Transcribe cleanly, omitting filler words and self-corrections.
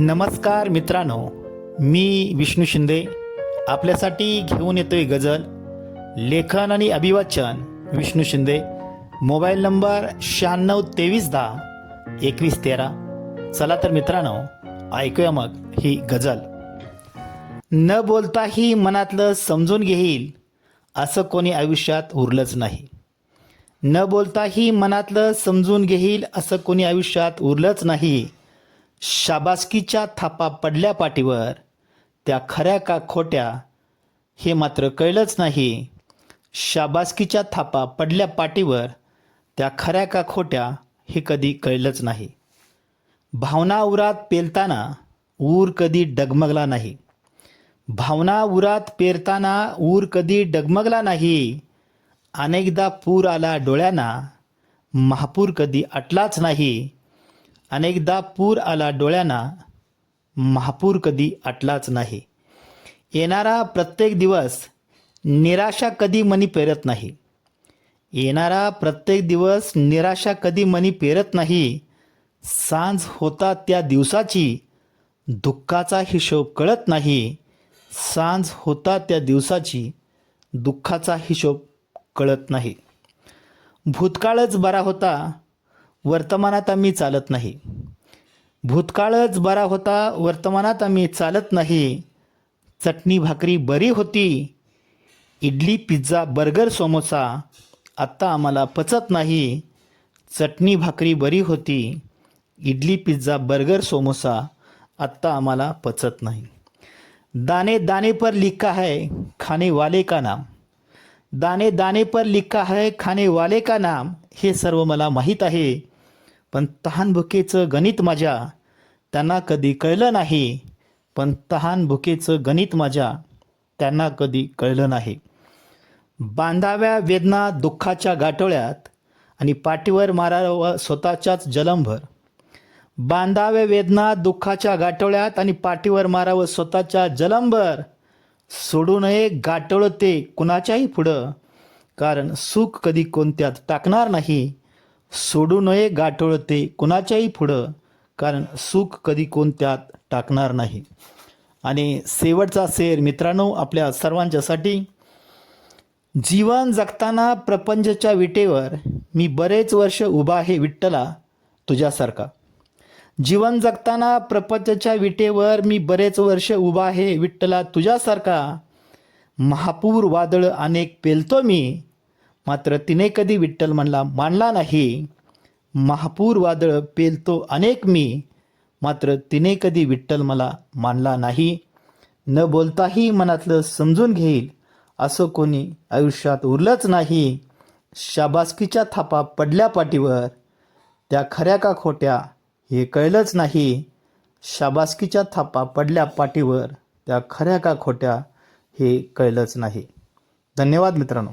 नमस्कार मित्रांनो, मी विष्णू शिंदे आपल्यासाठी घेऊन येतोय गझल. लेखन आणि अभिवाचन विष्णू शिंदे. Mobile number 9623102113. चला तर मित्रांनो, ऐकूया मग ही गझल. न बोलताही मनातलं समजून घेईल असं कोणी आयुष्यात उरलंच नाही. न बोलताही मनातलं समजून घेईल असं कोणी आयुष्यात उरलंच नाही. शाबासकीच्या थापा पडल्या पाठीवर, त्या खऱ्या का खोट्या हे मात्र कळलंच नाही. शाबासकीच्या थापा पडल्या पाठीवर, त्या खऱ्या का खोट्या हे कधी कळलंच नाही. भावना उरात पेलताना ऊर कधी डगमगला नाही. भावना उरात पेरताना ऊर कधी डगमगला नाही. अनेकदा पूर आला डोळ्यांना, महापूर कधी आटलाच नाही. अनेकदा पूर आला डोळ्यांना, महापूर कधी आटलाच नाही. येणारा प्रत्येक दिवस निराशा कधी मनी पेरत नाही. येणारा प्रत्येक दिवस निराशा कधी मनी पेरत नाही. सांज होता त्या दिवसाची दुःखाचा हिशोब कळत नाही. सांज होता त्या दिवसाची दुःखाचा हिशोब कळत नाही. भूतकाळच बरा होता, वर्तमानात आम्ही चालत नाही. भूतकाळच बरा होता, वर्तमानात आम्ही चालत नाही. चटणी भाकरी बरी होती, इडली पिझ्झा बर्गर समोसा आत्ता आम्हाला पचत नाही. चटणी भाकरी बरी होती, इडली पिझ्झा बर्गर समोसा आत्ता आम्हाला पचत नाही. दाने दाने पर लिखा है खाने वाले का नाम. दाने दाने पर लिखा है खाने वाले का नाम. हे सर्व मला माहीत आहे, पण तहानभुकेचं गणित माझ्या त्यांना कधी कळलं नाही. पण तहानभुकेचं गणित माझ्या त्यांना कधी कळलं नाही. बांधाव्या वेदना दुःखाच्या गाठोळ्यात आणि पाठीवर मारावं स्वतःच्याच जलमभर. बांधाव्या वेदना दुःखाच्या गाठोळ्यात आणि पाठीवर मारावं स्वतःच्या जलमभर. सोडू नये गाठोळ ते कुणाच्याही पुढं, कारण सुख कधी कोणत्यात टाकणार नाही. सोडू नये गाठोळ ते कुणाच्याही पुढं, कारण सुख कधी कोणत्यात टाकणार नाही. आणि शेवटचा शेर मित्रांनो आपल्या सर्वांच्यासाठी. जीवन जगताना प्रपंचच्या विटेवर मी बरेच वर्ष उभा आहे विठ्ठला तुझ्यासारखा. जीवन जगताना प्रपंचच्या विटेवर मी बरेच वर्ष उभा आहे विठ्ठला तुझ्यासारखा. महापूर वादळ अनेक पेलतो मी, मात्र तिने कधी विठ्ठल म्हणला मानला नाही. महापूर वादळ पेलतो अनेक मी, मात्र तिने कधी विठ्ठल मला मानला नाही. न बोलताही मनातलं समजून घेईल असं कोणी आयुष्यात उरलंच नाही. शाबासकीच्या थापा पडल्या पाठीवर, त्या खऱ्या का खोट्या हे कळलंच नाही. शाबासकीच्या थापा पडल्या पाठीवर, त्या खऱ्या का खोट्या हे कळलंच नाही. धन्यवाद मित्रांनो.